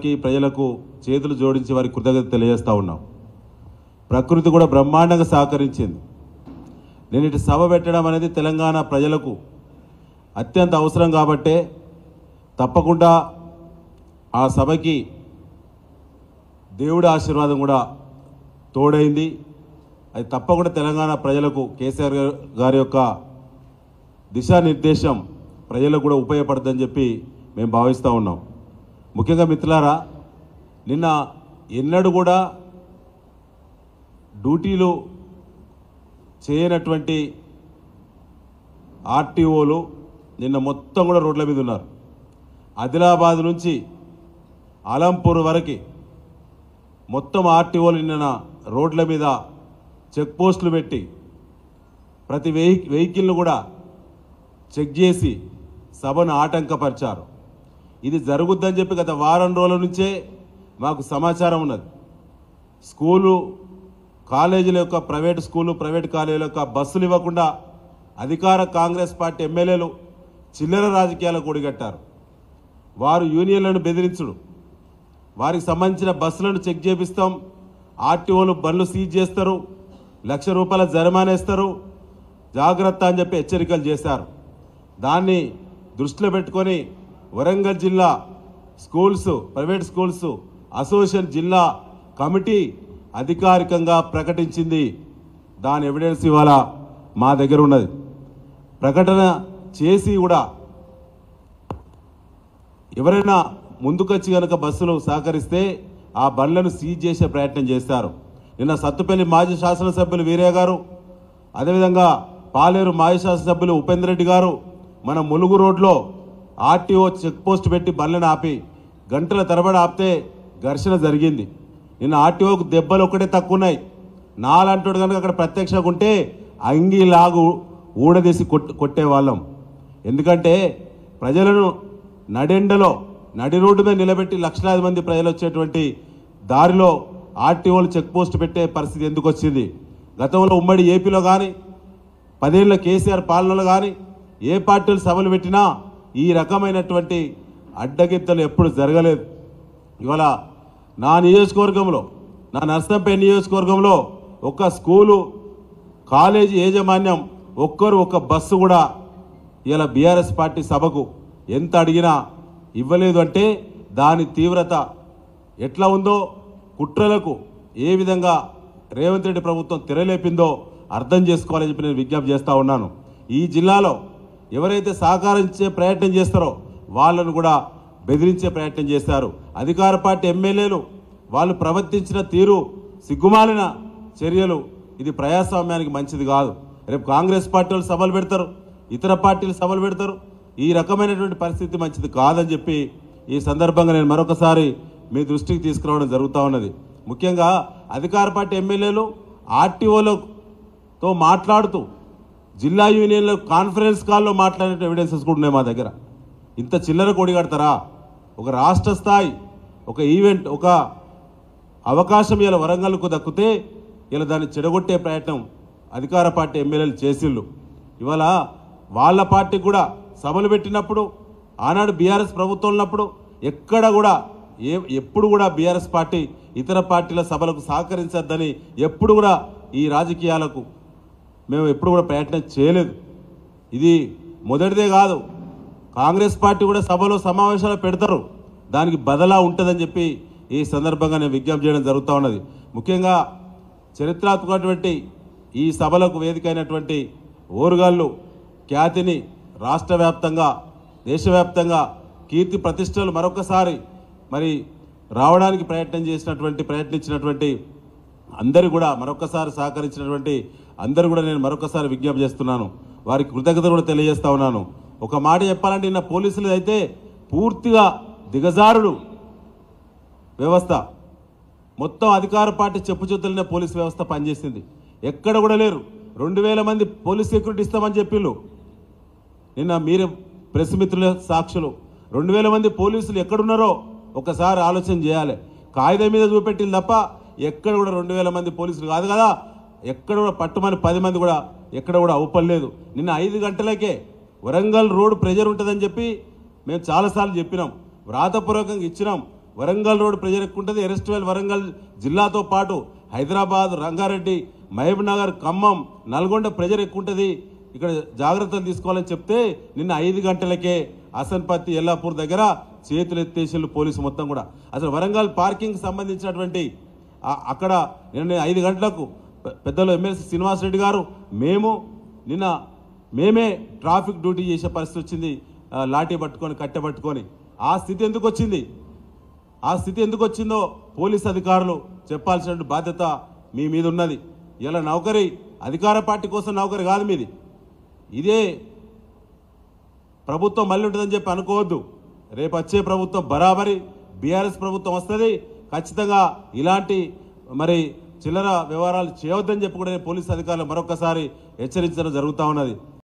వారికి ప్రజలకు చేతులు జోడించి వారికి కృతజ్ఞత తెలియజేస్తూ ఉన్నాం. ప్రకృతి కూడా బ్రహ్మాండంగా సహకరించింది. నేను ఇటు సభ పెట్టడం అనేది తెలంగాణ ప్రజలకు అత్యంత అవసరం కాబట్టే తప్పకుండా ఆ సభకి దేవుడి ఆశీర్వాదం కూడా తోడైంది. అది తప్పకుండా తెలంగాణ ప్రజలకు కేసీఆర్ గారి యొక్క దిశానిర్దేశం ప్రజలకు కూడా ఉపయోగపడుతుందని చెప్పి మేము భావిస్తూ ఉన్నాం. ముఖ్యంగా మిత్రులారా, నిన్న ఎన్నడూ కూడా డ్యూటీలు చేయనటువంటి ఆర్టీఓలు నిన్న మొత్తం కూడా రోడ్ల మీద ఉన్నారు. ఆదిలాబాద్ నుంచి ఆలంపూర్ వరకు మొత్తం ఆర్టీఓలు నిన్న రోడ్ల మీద చెక్ పోస్టులు పెట్టి ప్రతి వెహికల్ను కూడా చెక్ చేసి సభను ఆటంకపరిచారు. ఇది జరుగుద్దని చెప్పి గత వారం రోజుల నుంచే మాకు సమాచారం ఉన్నది. స్కూలు కాలేజీల యొక్క ప్రైవేటు స్కూలు ప్రైవేట్ కాలేజీల యొక్క బస్సులు ఇవ్వకుండా అధికార కాంగ్రెస్ పార్టీ ఎమ్మెల్యేలు చిల్లర రాజకీయాలకు ఒడిగట్టారు. వారు యూనియన్లను బెదిరించుడు, వారికి సంబంధించిన బస్సులను చెక్ చేపిస్తాం, ఆర్టీఓలు బండ్లు సీజ్ చేస్తారు, ₹1,00,000 జరిమానా ఇస్తారు, జాగ్రత్త అని చెప్పి హెచ్చరికలు చేశారు. దాన్ని దృష్టిలో పెట్టుకొని వరంగల్ జిల్లా స్కూల్స్ ప్రైవేట్ స్కూల్స్ అసోసియేషన్ జిల్లా కమిటీ అధికారికంగా ప్రకటించింది. దాని ఎవిడెన్స్ ఇవాళ మా దగ్గర ఉన్నది. ప్రకటన చేసి కూడా ఎవరైనా ముందుకొచ్చి కనుక బస్సులు సహకరిస్తే ఆ బండ్లను సీజ్ చేసే ప్రయత్నం చేశారు. నిన్న సత్తుపల్లి మాజీ శాసనసభ్యులు వీరయ్య గారు, అదేవిధంగా పాలేరు మాజీ శాసనసభ్యులు ఉపేందర్ రెడ్డి గారు మన ములుగు రోడ్లో ఆర్టీఓ చెక్ పోస్ట్ పెట్టి బండ్లను ఆపి గంటల తరబడి ఆపితే ఘర్షణ జరిగింది. నిన్న ఆర్టీఓకు దెబ్బలు ఒకటే తక్కువ ఉన్నాయి. నాలంటోడు కనుక అక్కడ ప్రత్యక్షంగా ఉంటే అంగిలాగు ఊడదీసి కొట్టేవాళ్ళం. ఎందుకంటే ప్రజలను నడెండలో నడి రోడ్డు మీద నిలబెట్టి లక్షలాది మంది ప్రజలు వచ్చేటువంటి దారిలో ఆర్టీఓలు చెక్ పోస్ట్ పెట్టే పరిస్థితి ఎందుకు వచ్చింది? గతంలో ఉమ్మడి ఏపీలో కానీ 10 ఏళ్ల కేసీఆర్ పాలనలో కానీ ఏ పార్టీలు సభలు పెట్టినా ఈ రకమైనటువంటి అడ్డగిత్తలు ఎప్పుడు జరగలేదు. ఇవాళ నా నియోజకవర్గంలో, నా నర్సంపేట నియోజకవర్గంలో ఒక స్కూలు కాలేజీ యాజమాన్యం ఒక్క బస్సు కూడా ఇలా బీఆర్ఎస్ పార్టీ సభకు ఎంత అడిగినా ఇవ్వలేదు. అంటే దాని తీవ్రత ఎట్లా ఉందో, కుట్రలకు ఏ విధంగా రేవంత్ రెడ్డి ప్రభుత్వం తెరలేపిందో అర్థం చేసుకోవాలని చెప్పి నేను విజ్ఞప్తి చేస్తూ ఉన్నాను. ఈ జిల్లాలో ఎవరైతే సహకరించే ప్రయత్నం చేస్తారో వాళ్ళను కూడా బెదిరించే ప్రయత్నం చేశారు. అధికార పార్టీ ఎమ్మెల్యేలు వాళ్ళు ప్రవర్తించిన తీరు సిగ్గుమాలిన చర్యలు. ఇది ప్రజాస్వామ్యానికి మంచిది కాదు. రేపు కాంగ్రెస్ పార్టీ వాళ్ళు సభలు పెడతారు, ఇతర పార్టీలు సభలు పెడతారు. ఈ రకమైనటువంటి పరిస్థితి మంచిది కాదని చెప్పి ఈ సందర్భంగా నేను మరొకసారి మీ దృష్టికి తీసుకురావడం జరుగుతూ ఉన్నది. ముఖ్యంగా అధికార పార్టీ ఎమ్మెల్యేలు ఆర్టీఓలతో మాట్లాడుతూ జిల్లా యూనియన్లో కాన్ఫరెన్స్ కాల్లో మాట్లాడిన ఎవిడెన్సెస్ కూడా ఉన్నాయి మా దగ్గర. ఇంత చిల్లర కొడిగడతారా? ఒక రాష్ట్ర స్థాయి ఒక ఈవెంట్, ఒక అవకాశం ఇలా వరంగల్కు దక్కితే ఇలా దాన్ని చెడగొట్టే ప్రయత్నం అధికార పార్టీ ఎమ్మెల్యేలు చేసిళ్ళు. ఇవాళ వాళ్ళ పార్టీ కూడా సభలు పెట్టినప్పుడు, ఆనాడు బీఆర్ఎస్ ప్రభుత్వం ఉన్నప్పుడు ఎక్కడ కూడా ఎప్పుడు కూడా బీఆర్ఎస్ పార్టీ ఇతర పార్టీల సభలకు సహకరించద్దని ఎప్పుడు కూడా ఈ రాజకీయాలకు మేము ఎప్పుడు కూడా ప్రయత్నం చేయలేదు. ఇది మొదటిదే కాదు, కాంగ్రెస్ పార్టీ కూడా సభలో సమావేశాలు పెడతారు, దానికి బదలా ఉంటుందని చెప్పి ఈ సందర్భంగా నేను విజ్ఞప్తి చేయడం జరుగుతూ ఉన్నది. ముఖ్యంగా చరిత్రాత్మకమైనటువంటి ఈ సభలకు వేదికైనటువంటి ఓరుగల్లు ఖ్యాతిని రాష్ట్ర వ్యాప్తంగా, దేశవ్యాప్తంగా కీర్తి ప్రతిష్టలు మరొకసారి మరి రావడానికి ప్రయత్నించినటువంటి అందరూ కూడా మరొకసారి సహకరించినటువంటి అందరూ కూడా నేను మరొకసారి విజ్ఞప్తి చేస్తున్నాను. వారికి కృతజ్ఞతలు కూడా తెలియజేస్తా ఉన్నాను. ఒక మాట చెప్పాలంటే నిన్న పోలీసులు అయితే పూర్తిగా దిగజారుడు వ్యవస్థ, మొత్తం అధికార పార్టీ చెప్పుచేతులనే పోలీసు వ్యవస్థ పనిచేసింది. ఎక్కడ కూడా లేరు. 2000 మంది పోలీస్ సెక్యూరిటీ ఇస్తామని చెప్పిళ్ళు. నిన్న మీరు ప్రెస్ మిత్రుల సాక్షులు. 2000 మంది పోలీసులు ఎక్కడున్నారో ఒకసారి ఆలోచన చేయాలి. కాగితం మీద చూపెట్టింది తప్ప ఎక్కడ కూడా 2000 మంది పోలీసులు కాదు కదా, ఎక్కడ కూడా పట్టుమని 10 మంది కూడా ఎక్కడ కూడా అవపడలేదు. నిన్న 5 గంటలకే వరంగల్ రోడ్ ప్రెజర్ ఉంటుందని చెప్పి మేము చాలాసార్లు చెప్పినాం, వ్రాతపూర్వకంగా ఇచ్చినాం. వరంగల్ రోడ్ ప్రెజర్ ఎక్కువ ఉంటుంది. ఎరెస్ట్వెల్ వరంగల్ జిల్లాతో పాటు హైదరాబాద్, రంగారెడ్డి, మహబూబ్ నగర్, ఖమ్మం, నల్గొండ ప్రెజర్ ఎక్కువ ఉంటుంది, ఇక్కడ జాగ్రత్తలు తీసుకోవాలని చెప్తే నిన్న 5 గంటలకే హసన్పర్తి, ఎల్లాపూర్ దగ్గర చేతులు ఎత్తేసిళ్ళు పోలీసు మొత్తం కూడా. అసలు వరంగల్ పార్కింగ్ సంబంధించినటువంటి అక్కడ నిన్న 5 గంటలకు పెద్దలు ఎమ్మెల్సీ శ్రీనివాసరెడ్డి గారు మేమే ట్రాఫిక్ డ్యూటీ చేసే పరిస్థితి వచ్చింది, లాఠీ పట్టుకొని కట్టె పట్టుకొని. ఆ స్థితి ఎందుకు వచ్చింది? ఆ స్థితి ఎందుకు వచ్చిందో పోలీస్ అధికారులు చెప్పాల్సిన బాధ్యత మీ మీద ఉన్నది. ఇలా నౌకరీ అధికార పార్టీ కోసం నౌకరీ కాదు మీది. ఇదే ప్రభుత్వం మళ్ళీ ఉంటుందని చెప్పి అనుకోవద్దు. రేపు వచ్చే ప్రభుత్వం బరాబరి బీఆర్ఎస్ ప్రభుత్వం వస్తుంది. ఖచ్చితంగా ఇలాంటి మరి చిల్లర వ్యవహారాలు చేయవద్దని చెప్పి కూడా పోలీస్ అధికారులు మరొకసారి హెచ్చరించడం జరుగుతూ ఉన్నది.